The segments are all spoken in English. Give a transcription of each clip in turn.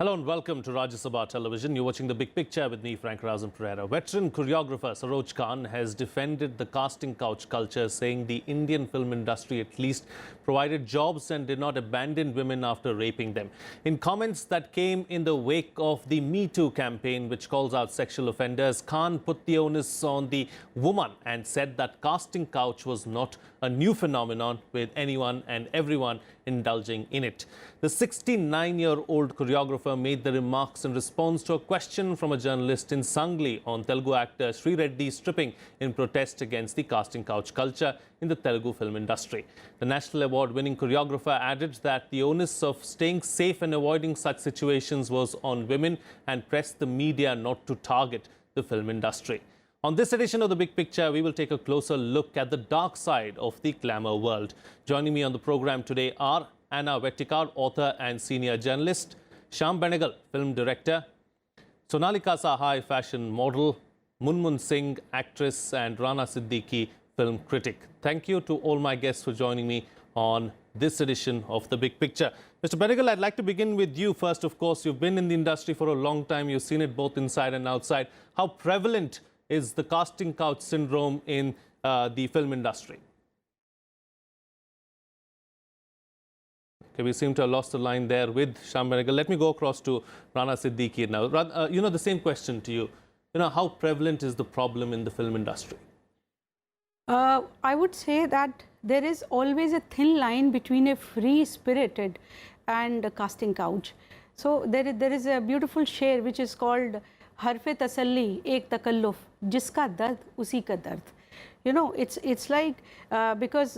Hello and welcome to Rajya Sabha Television. You're watching The Big Picture with me, Frank Rausan Pereira. Veteran choreographer Saroj Khan has defended the casting couch culture, saying the Indian film industry at least provided jobs and did not abandon women after raping them. In comments that came in the wake of the Me Too campaign, which calls out sexual offenders, Khan put the onus on the woman and said that casting couch was not a new phenomenon, with anyone and everyone indulging in it. The 69-year-old choreographer made the remarks in response to a question from a journalist in Sangli on Telugu actor Sri Reddy's stripping in protest against the casting couch culture in the Telugu film industry. The national award-winning choreographer added that the onus of staying safe and avoiding such situations was on women and pressed the media not to target the film industry. On this edition of The Big Picture, we will take a closer look at the dark side of the glamour world. Joining me on the program today are Vetticad, author and senior journalist; Shyam, Benegal, film director; Sonalika, Sahay, fashion model; Singh, actress; and Rana, Siddiqui, film critic. Thank you to all my guests for joining me on this edition of The Big Picture. Mr. Benegal, I'd like to begin with you first. Of course, you've been in the industry for a long time. You've seen it both inside and outside. How prevalent is the casting couch syndrome in the film industry? Okay, we seem to have lost the line there with Shyam Benegal. Let me go across to Rana Siddiqui now. The same question to you. How prevalent is the problem in the film industry? I would say that there is always a thin line between a free-spirited and a casting couch. So there is a beautiful sher which is called Harfe tasalli ek takalluf, jiska dard usi ka dard. It's like because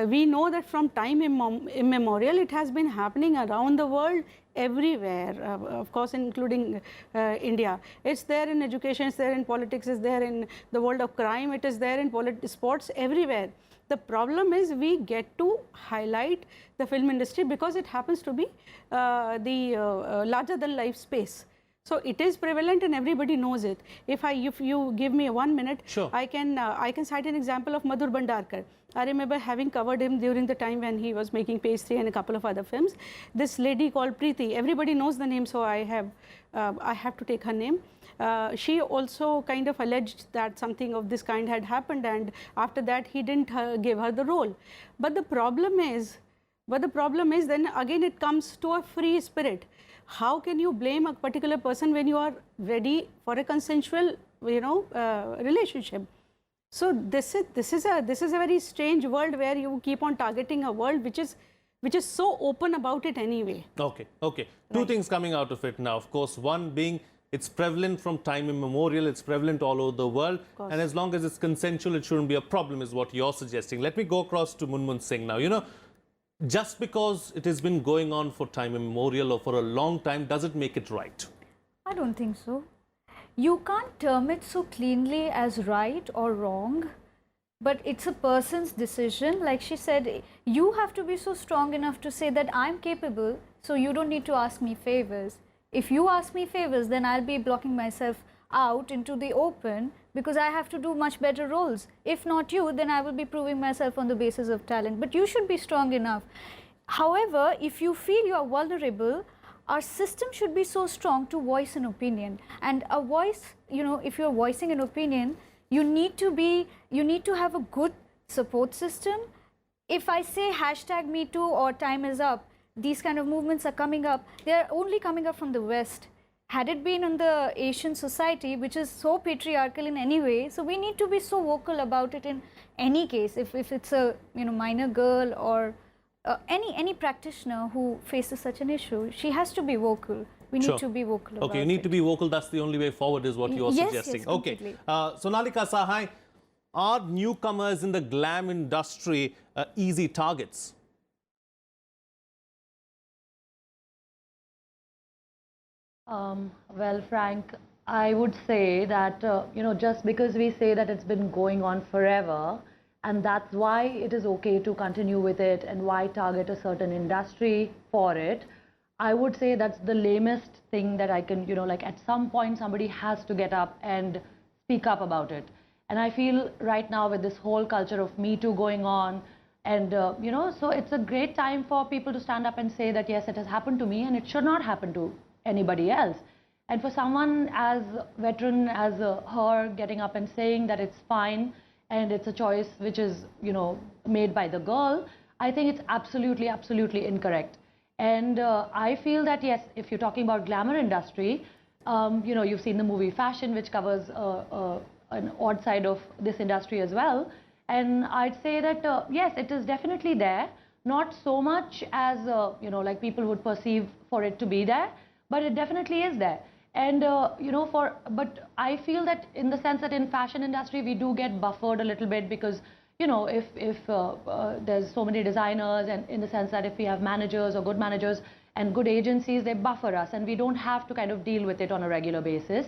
we know that from time immemorial it has been happening around the world, everywhere, of course including India. It's there in education, it's there in politics, it's there in the world of crime, it is there in sports, everywhere. The problem is we get to highlight the film industry because it happens to be the larger than life space. So it is prevalent and everybody knows it. If you give me 1 minute, sure, I can cite an example of Madhur Bhandarkar. I remember having covered him during the time when he was making Page 3 and a couple of other films. This lady called Preeti, everybody knows the name, so I have to take her name. She also kind of alleged that something of this kind had happened, and after that he didn't give her the role. But the problem is then again it comes to a free spirit. How can you blame a particular person when you are ready for a consensual, relationship? So this is a very strange world where you keep on targeting a world which is so open about it anyway. Okay. Two things coming out of it now. Of course, one being it's prevalent from time immemorial. It's prevalent all over the world, and as long as it's consensual, it shouldn't be a problem, is what you're suggesting. Let me go across to Singh now. Just because it has been going on for time immemorial or for a long time, does it make it right? I don't think so. You can't term it so cleanly as right or wrong, but it's a person's decision. Like she said, you have to be so strong enough to say that I'm capable, so you don't need to ask me favors. If you ask me favors, then I'll be blocking myself out into the open because I have to do much better roles. If not you, then I will be proving myself on the basis of talent. But you should be strong enough. However, if you feel you are vulnerable, our system should be so strong to voice an opinion. And a voice, if you're voicing an opinion, you need to have a good support system. If I say #MeToo or time is up, these kind of movements are coming up. They are only coming up from the West. Had it been in the Asian society, which is so patriarchal in any way, so we need to be so vocal about it in any case. If it's a minor girl or any practitioner who faces such an issue, she has to be vocal. We need to be vocal about it. Okay, you need to be vocal. That's the only way forward, is what you're suggesting. Yes, okay. Sonalika, Sahay, are newcomers in the glam industry easy targets? Well, Frank, I would say that, just because we say that it's been going on forever, and that's why it is okay to continue with it and why target a certain industry for it, I would say that's the lamest thing that I can, like at some point somebody has to get up and speak up about it. And I feel right now with this whole culture of Me Too going on, and so it's a great time for people to stand up and say that yes, it has happened to me and it should not happen to anybody else. And for someone as veteran as her getting up and saying that it's fine and it's a choice which is, you know, made by the girl, I think it's absolutely, absolutely incorrect. And I feel that, yes, if you're talking about glamour industry, you know, you've seen the movie Fashion, which covers an odd side of this industry as well. And I'd say that, yes, it is definitely there. Not so much as, you know, like people would perceive for it to be there, but it definitely is there. And, you know, but I feel that in the sense that in fashion industry, we do get buffered a little bit because, you know, if there's so many designers, and in the sense that if we have managers or good managers and good agencies, they buffer us and we don't have to kind of deal with it on a regular basis.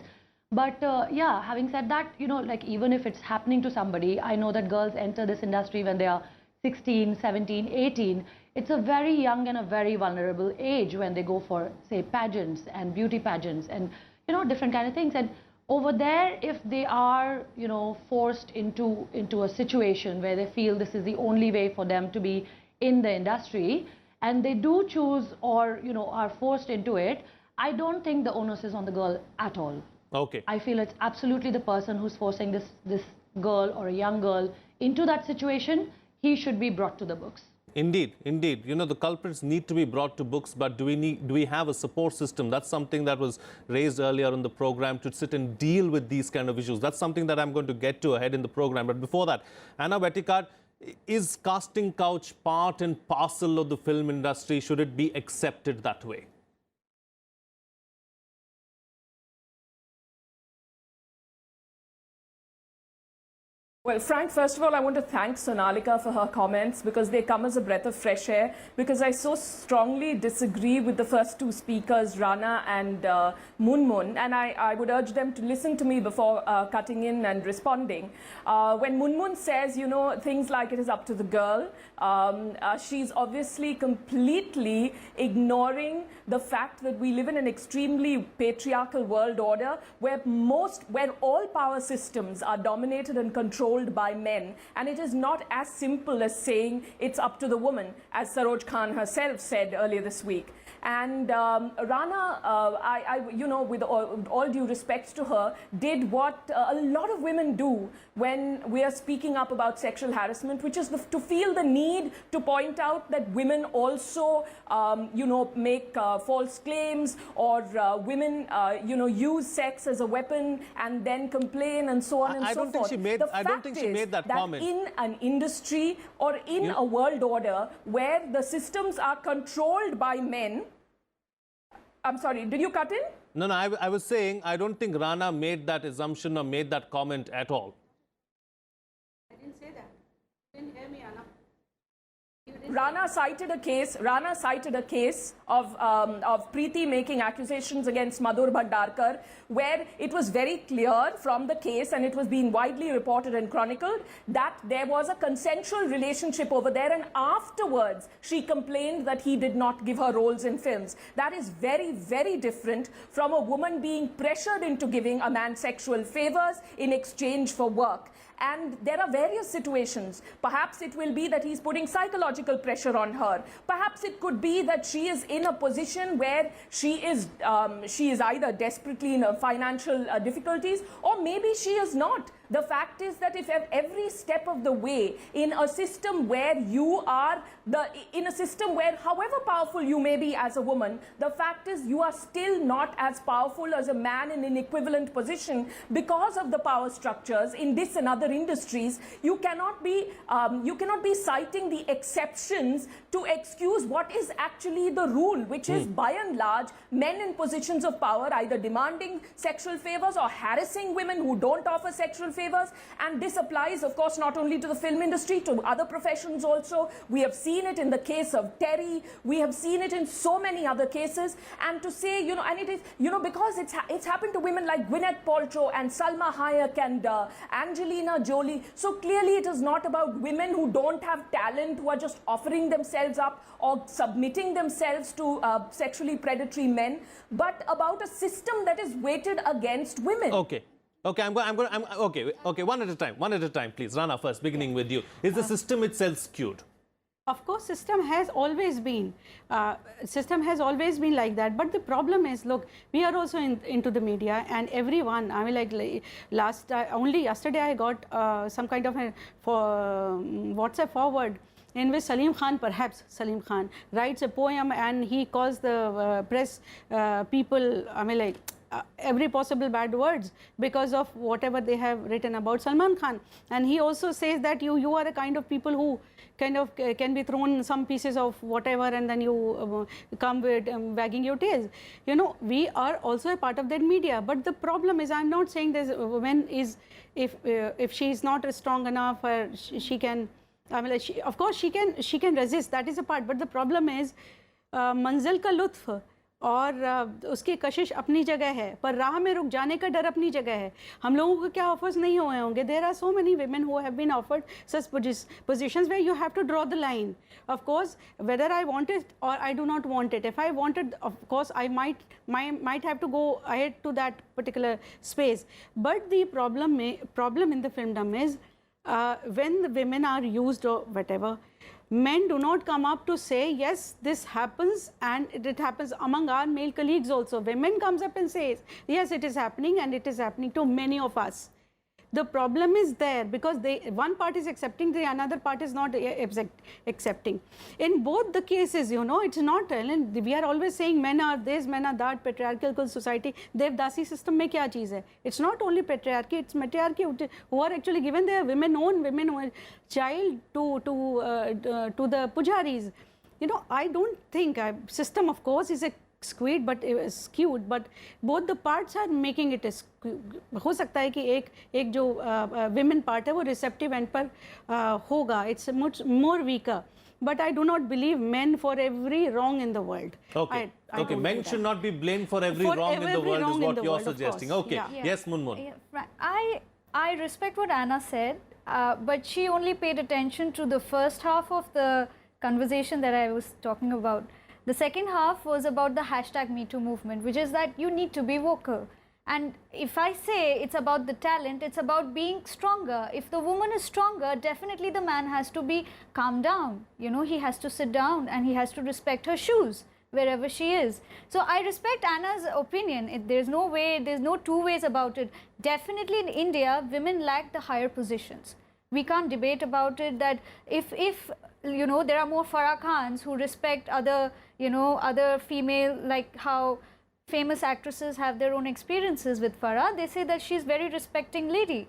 But yeah, having said that, you know, like even if it's happening to somebody, I know that girls enter this industry when they are 16, 17, 18. It's a very young and a very vulnerable age when they go for, say, pageants and beauty pageants and, you know, different kind of things. And over there, if they are, you know, forced into a situation where they feel this is the only way for them to be in the industry, and they do choose or, you know, are forced into it, I don't think the onus is on the girl at all. Okay. I feel it's absolutely the person who's forcing this girl or a young girl into that situation. He should be brought to the books. Indeed, indeed. You know, the culprits need to be brought to books, but do we have a support system? That's something that was raised earlier in the program, to sit and deal with these kind of issues. That's something that I'm going to get to ahead in the program. But before that, Anna Vetticad, is casting couch part and parcel of the film industry? Should it be accepted that way? Well, Frank, first of all, I want to thank Sonalika for her comments because they come as a breath of fresh air, because I so strongly disagree with the first two speakers, Rana and Munmun, and I would urge them to listen to me before cutting in and responding. When Munmun says, you know, things like it is up to the girl, she's obviously completely ignoring the fact that we live in an extremely patriarchal world order where all power systems are dominated and controlled by men, and it is not as simple as saying it's up to the woman, as Saroj Khan herself said earlier this week. And Rana, you know, with all due respect to her, did what a lot of women do when we are speaking up about sexual harassment, which is to feel the need to point out that women also, you know, make false claims, or women, you know, use sex as a weapon and then complain and so on and so forth. I don't think she made that comment. In an industry or in a world order where the systems are controlled by men, I'm sorry, did you cut in? No, I was saying I don't think Rana made that assumption or made that comment at all. I didn't say that. You didn't hear me, Anna. Rana cited a case of Preeti making accusations against Madhur Bhandarkar, where it was very clear from the case, and it was being widely reported and chronicled, that there was a consensual relationship over there, and afterwards she complained that he did not give her roles in films. That is very, very different from a woman being pressured into giving a man sexual favors in exchange for work. And there are various situations. Perhaps it will be that he's putting psychological pressure on her. Perhaps it could be that she is in a position where she is either desperately in financial difficulties, or maybe she is not. The fact is that if every step of the way in a system where however powerful you may be as a woman, the fact is you are still not as powerful as a man in an equivalent position because of the power structures in this and other industries. You cannot be citing the exceptions to excuse what is actually the rule, which is by and large men in positions of power either demanding sexual favors or harassing women who don't offer sexual favors. And this applies, of course, not only to the film industry, to other professions also. We have seen it in the case of Terry. We have seen it in so many other cases. And to say, you know, and it is, you know, because it's happened to women like Gwyneth Paltrow and Salma Hayek and Angelina Jolie. So clearly it is not about women who don't have talent, who are just offering themselves up or submitting themselves to sexually predatory men, but about a system that is weighted against women. Okay. Okay, okay, one at a time, please. Rana first, beginning with you. Is the system itself skewed? Of course, system has always been like that. But the problem is, look, we are also into the media, and everyone. I mean, like only yesterday I got some kind of a WhatsApp forward in which Salim Khan writes a poem, and he calls the press people. I mean, like. Every possible bad words because of whatever they have written about Salman Khan, and he also says that you are a kind of people who kind of can be thrown some pieces of whatever, and then you come with wagging your tails. You know, we are also a part of that media, but the problem is, I'm not saying this woman is, if she is not strong enough, she can, I mean, like of course she can resist, that is a part, but the problem is मंजिल का लुत्फ और उसकी कशिश अपनी जगह है, पर राह में रुक जाने का डर अपनी जगह है. हम लोगों को क्या ऑफर्स नहीं हुए होंगे? There are so many women who have been offered such positions where you have to draw the line. Of course, whether I want it or I do not want it. If I want it, of course, I might have to go ahead to that particular space. But the problem in the filmdom is when the women are used or whatever, men do not come up to say, yes, this happens, and it happens among our male colleagues also. Women comes up and says, yes, it is happening, and it is happening to many of us. The problem is there because one part is accepting, the another part is not accepting. In both the cases, you know, it's not, we are always saying men are this, men are that, patriarchal society. Devdasi system mein kya cheez hai? It's not only patriarchy, it's matriarchy who are actually given their women who are child to the pujaris. You know, I don't think system, of course, is skewed, but both the parts are making it हो सकता है कि एक जो women part है वो receptive end पर होगा. It's much more weaker. But I do not believe men for every wrong in the world. Okay. Okay. Men should not be blamed for every wrong in the world is what you're suggesting. Okay. Yeah. Yes, Munmun. Yeah, I respect what Anna said, but she only paid attention to the first half of the conversation that I was talking about. The second half was about the hashtag #MeToo movement, which is that you need to be vocal. And if I say it's about the talent, it's about being stronger. If the woman is stronger, definitely the man has to be calmed down. You know, he has to sit down and he has to respect her shoes wherever she is. So I respect Anna's opinion. There's no way, there's no two ways about it. Definitely in India, women lack the higher positions. We can't debate about it that if you know, there are more Farah Khans who respect other, you know, other female, like how famous actresses have their own experiences with Farah. They say that she's very respecting lady.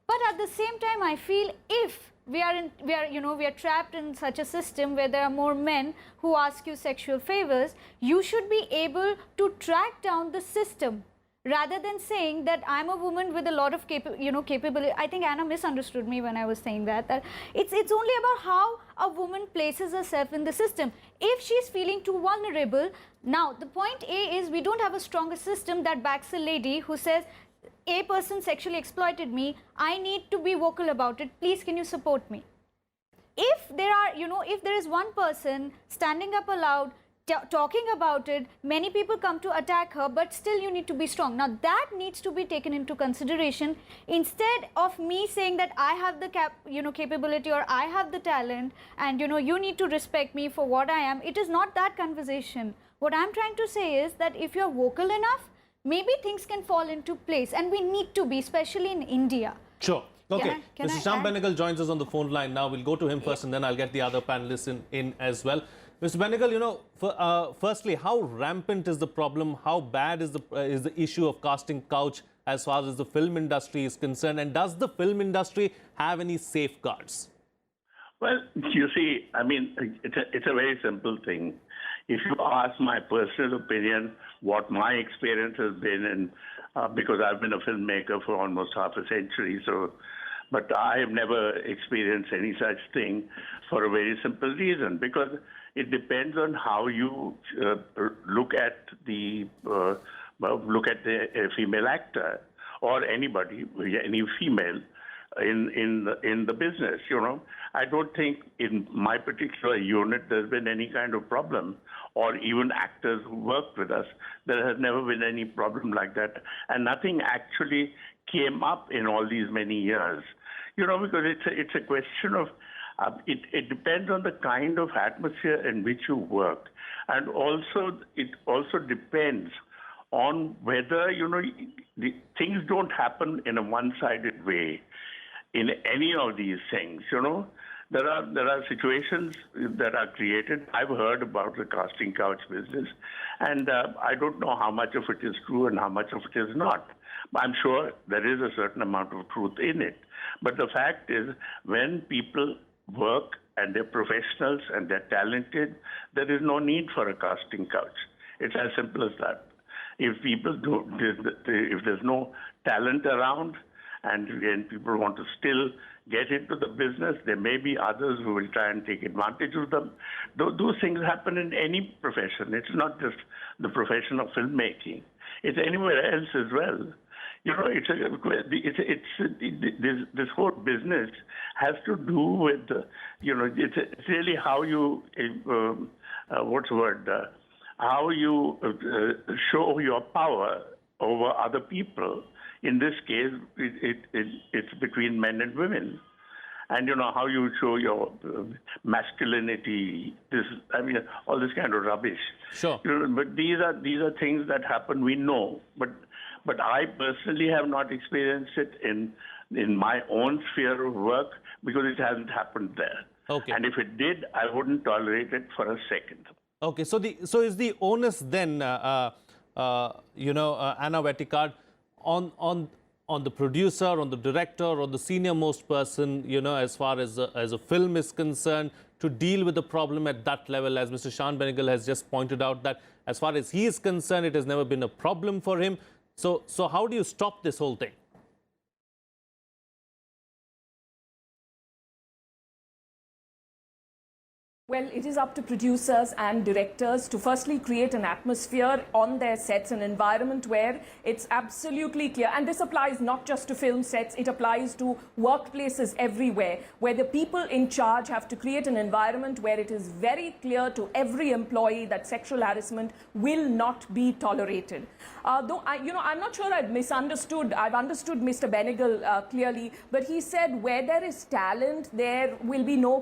But at the same time, I feel if we are trapped in such a system where there are more men who ask you sexual favors, you should be able to track down the system. Rather than saying that I'm a woman with a lot of capability. I think Anna misunderstood me when I was saying that it's only about how a woman places herself in the system. If she's feeling too vulnerable, now the point A is we don't have a stronger system that backs a lady who says, a person sexually exploited me, I need to be vocal about it, please can you support me? If there are, if there is one person standing up aloud, talking about it, many people come to attack her, but still you need to be strong. Now that needs to be taken into consideration instead of me saying that I have the capability or I have the talent and you need to respect me for what I am. It is not that conversation. What I'm trying to say is that if you're vocal enough, maybe things can fall into place, and we need to be, especially in India. Sure. Okay. Can Mr. Shyam Benegal joins us on the phone line now. We'll go to him first and then I'll get the other panelists in as well. Mr. Benegal, firstly, how rampant is the problem? How bad is the issue of casting couch as far as the film industry is concerned? And does the film industry have any safeguards? Well, you see, I mean, it's a very simple thing. If you ask my personal opinion, what my experience has been, and because I've been a filmmaker for almost half a century, but I have never experienced any such thing for a very simple reason, because it depends on how you look at the female actor or anybody, any female in the business. I don't think in my particular unit there's been any kind of problem, or even actors who worked with us. There has never been any problem like that, and nothing actually came up in all these many years. Because it's a question of It depends on the kind of atmosphere in which you work. And also, it also depends on whether, things don't happen in a one-sided way in any of these things, There are situations that are created. I've heard about the casting couch business, and I don't know how much of it is true and how much of it is not. I'm sure there is a certain amount of truth in it. But the fact is, when people work and they're professionals and they're talented, there is no need for a casting couch. It's as simple as that. If people don't, if there's no talent around, and people want to still get into the business, there may be others who will try and take advantage of them. Those things happen in any profession. It's not just the profession of filmmaking. It's anywhere else as well. This whole business has to do with, it's really how you, how you show your power over other people. In this case, it's between men and women. And, how you show your masculinity, all this kind of rubbish. Sure. But these are things that happen, we know. But I personally have not experienced it in my own sphere of work because it hasn't happened there. Okay. And if it did, I wouldn't tolerate it for a second. Okay. So is the onus then, Anna Vetticad, on the producer, on the director, or the senior most person, as far as a film is concerned, to deal with the problem at that level, as Mr. Shyam Benegal has just pointed out, that as far as he is concerned, it has never been a problem for him. So how do you stop this whole thing? Well, it is up to producers and directors to firstly create an atmosphere on their sets, an environment where it's absolutely clear. And this applies not just to film sets, it applies to workplaces everywhere, where the people in charge have to create an environment where it is very clear to every employee that sexual harassment will not be tolerated. Though, I'm not sure I've understood Mr. Benegal clearly, but he said where there is talent, there will be no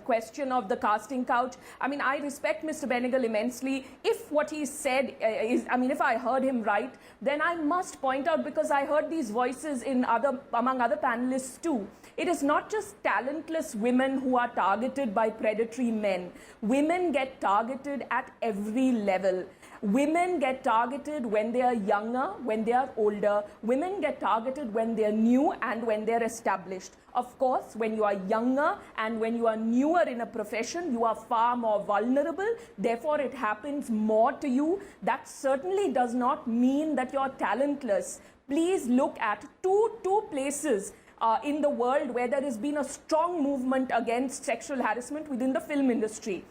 question of the casting couch. I mean, I respect Mr. Benegal immensely. If what he said is, if I heard him right, then I must point out, because I heard these voices among other panelists too. It is not just talentless women who are targeted by predatory men. Women get targeted at every level. Women get targeted when they are younger, when they are older. Women get targeted when they are new and when they are established. Of course, when you are younger and when you are newer in a profession, you are far more vulnerable. Therefore, it happens more to you. That certainly does not mean that you're talentless. Please look at two places in the world where there has been a strong movement against sexual harassment within the film industry.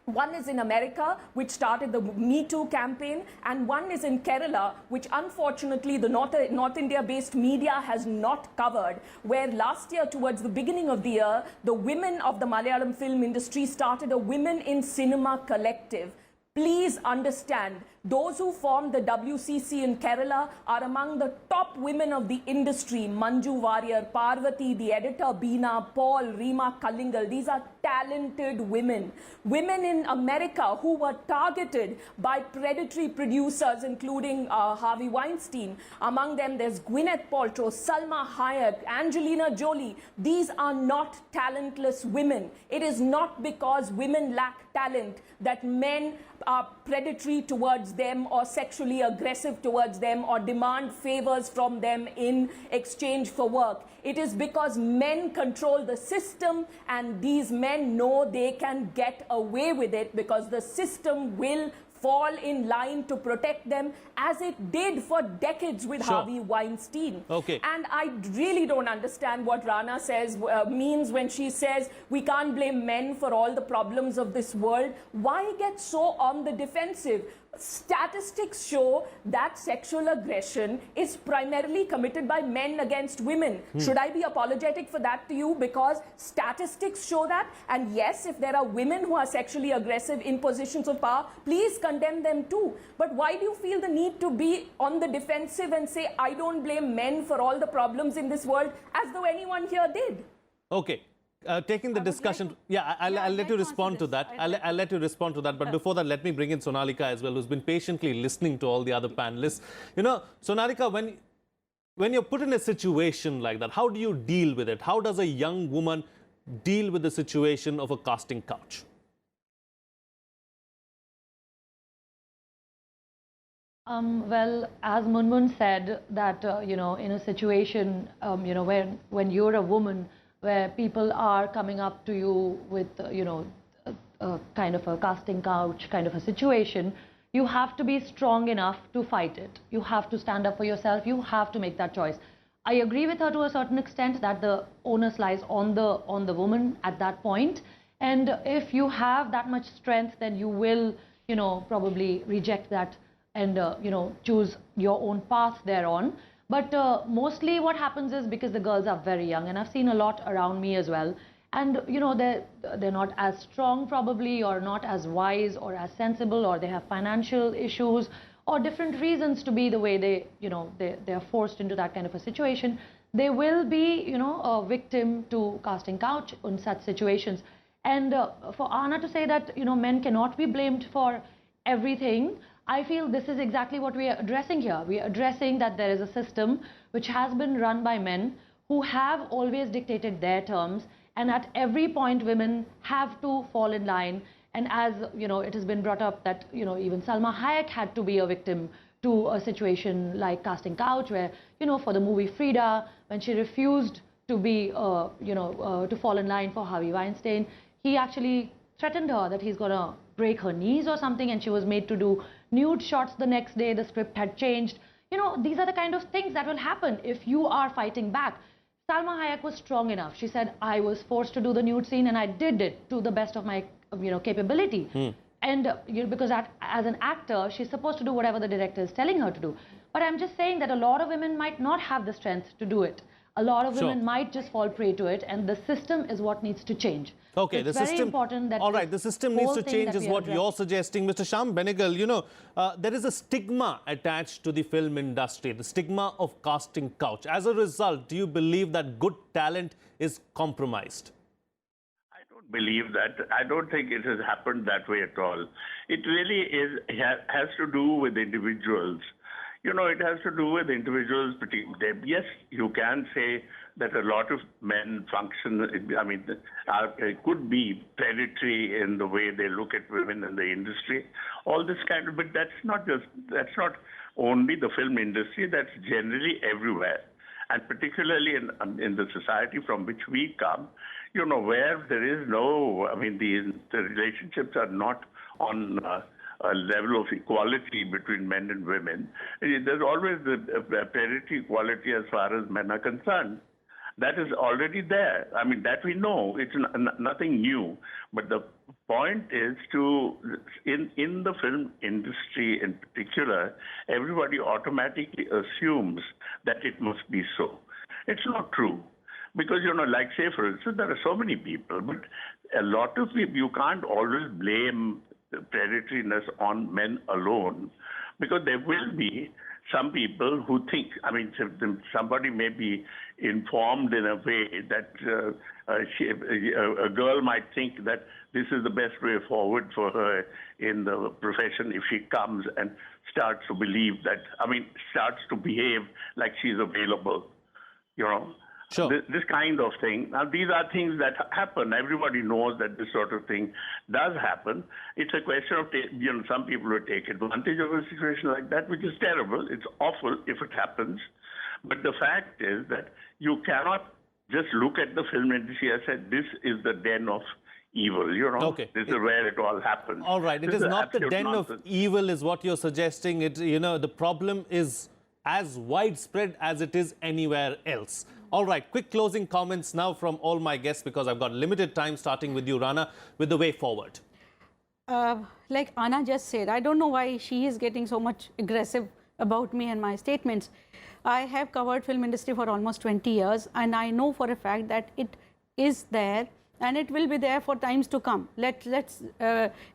One is in America, which started the Me Too campaign, and one is in Kerala, which unfortunately the North India-based media has not covered, where last year, towards the beginning of the year, the women of the Malayalam film industry started a Women in Cinema collective. Please understand, those who formed the WCC in Kerala are among the top women of the industry. Manju Warrior, Parvati, the editor Beena, Paul, Reema Kallingal. These are talented women. Women in America who were targeted by predatory producers, including Harvey Weinstein. Among them, there's Gwyneth Paltrow, Salma Hayek, Angelina Jolie. These are not talentless women. It is not because women lack talent that men are predatory towards them or sexually aggressive towards them or demand favors from them in exchange for work. It is because men control the system, and these men know they can get away with it because the system will fall in line to protect them, as it did for decades with Harvey Weinstein. Okay. And I really don't understand what Rana says means when she says we can't blame men for all the problems of this world. Why get so on the defensive? Statistics show that sexual aggression is primarily committed by men against women. Should I be apologetic for that to you? Because statistics show that. And yes, if there are women who are sexually aggressive in positions of power, please condemn them too. But why do you feel the need to be on the defensive and say, I don't blame men for all the problems in this world, as though anyone here did? Okay. taking the discussion, I'll let you respond to that. I'll let you respond to that. But before that, let me bring in Sonalika as well, who's been patiently listening to all the other panelists. You know, Sonalika, when you're put in a situation like that, how do you deal with it? How does a young woman deal with the situation of a casting couch? Well, as Munmun said, that you know, in a situation, you know, when you're a woman, where people are coming up to you with, you know, a kind of a casting couch kind of a situation, you have to be strong enough to fight it. You have to stand up for yourself. You have to make that choice. I agree with her to a certain extent that the onus lies on the woman at that point. And if you have that much strength, then you will, you know, probably reject that and, you know, choose your own path thereon. But mostly what happens is, because the girls are very young, and I've seen a lot around me as well, and, you know, they're not as strong probably, or not as wise or as sensible, or they have financial issues or different reasons to be the way they, you know, they're forced into that kind of a situation. They will be, you know, a victim to casting couch in such situations. And for Anna to say that, you know, men cannot be blamed for everything, I feel this is exactly what we are addressing here. We are addressing that there is a system which has been run by men who have always dictated their terms, and at every point women have to fall in line. And as, you know, it has been brought up that, you know, even Salma Hayek had to be a victim to a situation like casting couch, where, you know, for the movie Frida, when she refused to be, you know, to fall in line for Harvey Weinstein, he actually threatened her that he's gonna break her knees or something, and she was made to do nude shots the next day. The script had changed. You know, these are the kind of things that will happen if you are fighting back. Salma Hayek was strong enough. She said, I was forced to do the nude scene and I did it to the best of my, you know, capability. And you know, because as an actor, she's supposed to do whatever the director is telling her to do. But I'm just saying that a lot of women might not have the strength to do it. A lot of women might just fall prey to it, and the system is what needs to change. Okay, it's the very system. Important that all right, the system needs to change is what you're suggesting, Mr. Shyam. Benegal, you know, there is a stigma attached to the film industry, the stigma of casting couch. As a result, do you believe that good talent is compromised? I don't believe that. I don't think it has happened that way at all. It really is has to do with individuals. You know, it has to do with individuals. Yes, you can say that a lot of men function, I mean, could be predatory in the way they look at women in the industry. All this kind of, but that's not only the film industry, that's generally everywhere. And particularly in the society from which we come, you know, where there is no, I mean, the relationships are not on a level of equality between men and women. There's always the predatory equality as far as men are concerned. That is already there. I mean, that we know. It's nothing new. But the point is in the film industry in particular, everybody automatically assumes that it must be so. It's not true. Because, you know, like, say, for instance, there are so many people, but a lot of people, you can't always blame predatoriness on men alone, because there will be some people who think, I mean, somebody may be informed in a way that a girl might think that this is the best way forward for her in the profession if she comes and starts to believe that, I mean, starts to behave like she's available, you know. Sure. This kind of thing. Now, these are things that happen. Everybody knows that this sort of thing does happen. It's a question of, you know, some people will take advantage of a situation like that, which is terrible. It's awful if it happens. But the fact is that you cannot just look at the film industry and say, this is the den of evil, you know. Okay. This is where it all happens. All right. It is not the den of evil is what you're suggesting. It, you know, the problem is as widespread as it is anywhere else. All right, quick closing comments now from all my guests, because I've got limited time, starting with you, Rana, with the way forward. Like Anna just said, I don't know why she is getting so much aggressive about me and my statements. I have covered film industry for almost 20 years, and I know for a fact that it is there and it will be there for times to come. Let's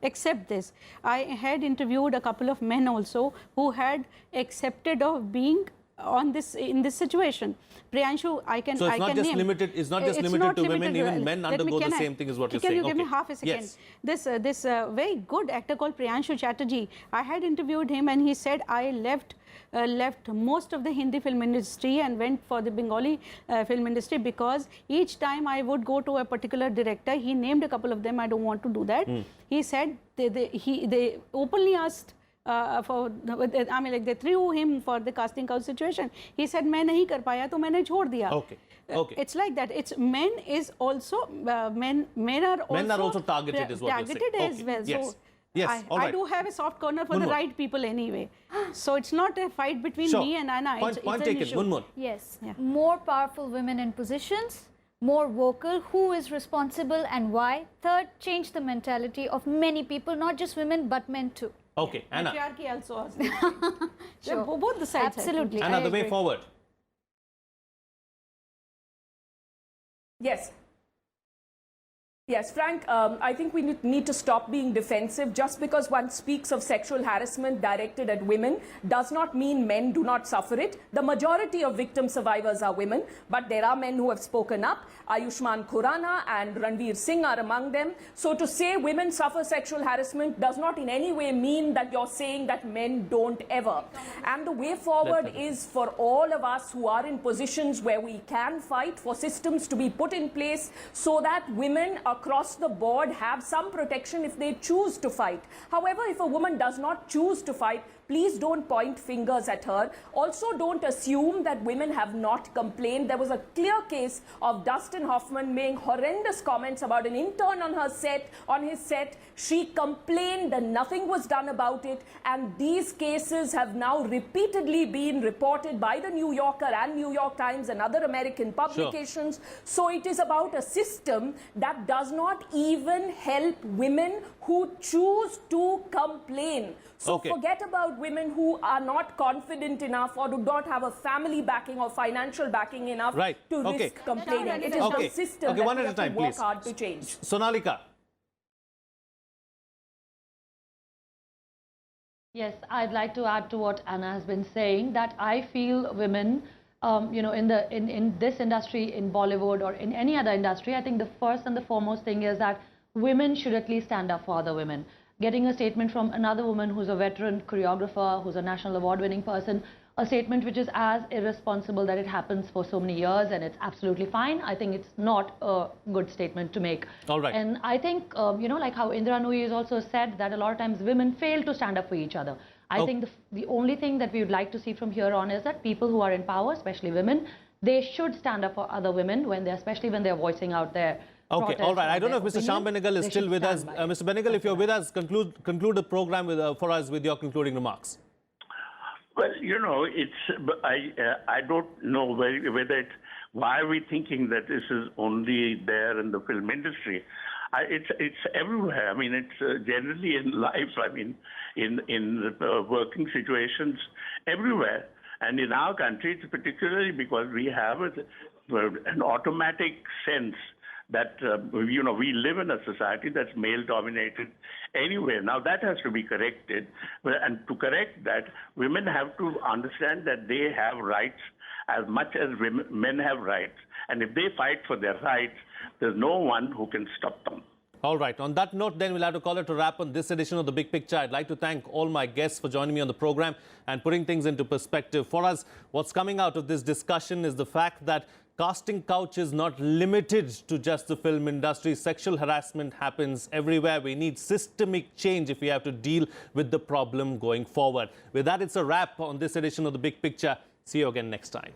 accept this. I had interviewed a couple of men also who had accepted of being on this in this situation. Priyanshu, I can So it's I not can just name. limited. It's not just It's limited not to limited women. to- Even men let me- undergo the can I- same thing. Is what you're Can saying? you give me Okay. half a second? Yes. This very good actor called Priyanshu Chatterjee. I had interviewed him, and he said I left most of the Hindi film industry and went for the Bengali film industry because each time I would go to a particular director, he named a couple of them. I don't want to do that. He said they openly asked. I mean, like they threw him for the casting couch situation. He said, "मैं नहीं कर पाया, तो मैंने छोड़ दिया." Okay. Okay. It's like that. It's men is also men are also targeted, is what you're saying. targeted as Okay. well. Yes. So Yes. All I right. do have a soft corner for One the more. right people anyway. So it's not a fight between Sure. me and Anna. Point It's an taken. issue. One more. Yes, Yeah. more powerful women in positions, more vocal, who is responsible and why. Third, change the mentality of many people, not just women, but men too. Okay. Anna. Patriarchy also. Sure. Both the sides. Absolutely. Anna, I the way agree. forward. Yes. Yes, Frank, I think we need to stop being defensive. Just because one speaks of sexual harassment directed at women does not mean men do not suffer it. The majority of victim survivors are women, but there are men who have spoken up. Ayushmann Khurrana and Ranveer Singh are among them. So to say women suffer sexual harassment does not in any way mean that you're saying that men don't ever. And the way forward is for all of us who are in positions where we can fight for systems to be put in place so that women across the board have some protection if they choose to fight. However, if a woman does not choose to fight, please don't point fingers at her. Also, don't assume that women have not complained. There was a clear case of Dustin Hoffman making horrendous comments about an intern on his set. She complained and nothing was done about it. And these cases have now repeatedly been reported by the New Yorker and New York Times and other American publications. So it is about a system that does not even help women who choose to complain. So forget about women who are not confident enough or do not have a family backing or financial backing enough to risk complaining. It is a system that one we at a have time, to work please. hard to change. Sonalika. Yes, I'd like to add to what Anna has been saying, that I feel women, in this industry, in Bollywood or in any other industry, I think the first and the foremost thing is that women should at least stand up for other women. Getting a statement from another woman who's a veteran choreographer, who's a national award-winning person, a statement which is as irresponsible that it happens for so many years and it's absolutely fine. I think it's not a good statement to make. All right. And I think, like how Indra Nooyi has also said that a lot of times women fail to stand up for each other. I think the only thing that we would like to see from here on is that people who are in power, especially women, they should stand up for other women, especially when they're voicing out their Okay, all right. I don't know if Mr. Shyam opinion, Benegal is they still should with us. stand by it. Mr. Benegal, if you're with us, conclude the program for us with your concluding remarks. Well, I don't know whether why are we thinking that this is only there in the film industry. It's everywhere. I mean, it's generally in life. I mean, in working situations everywhere. And in our country, it's particularly because we have an automatic sense that, we live in a society that's male-dominated anyway. Now, that has to be corrected. And to correct that, women have to understand that they have rights as much as men have rights. And if they fight for their rights, there's no one who can stop them. All right. On that note, then we'll have to call it a wrap on this edition of The Big Picture. I'd like to thank all my guests for joining me on the program and putting things into perspective. For us, what's coming out of this discussion is the fact that casting couch is not limited to just the film industry. Sexual harassment happens everywhere. We need systemic change if we have to deal with the problem going forward. With that, it's a wrap on this edition of The Big Picture. See you again next time.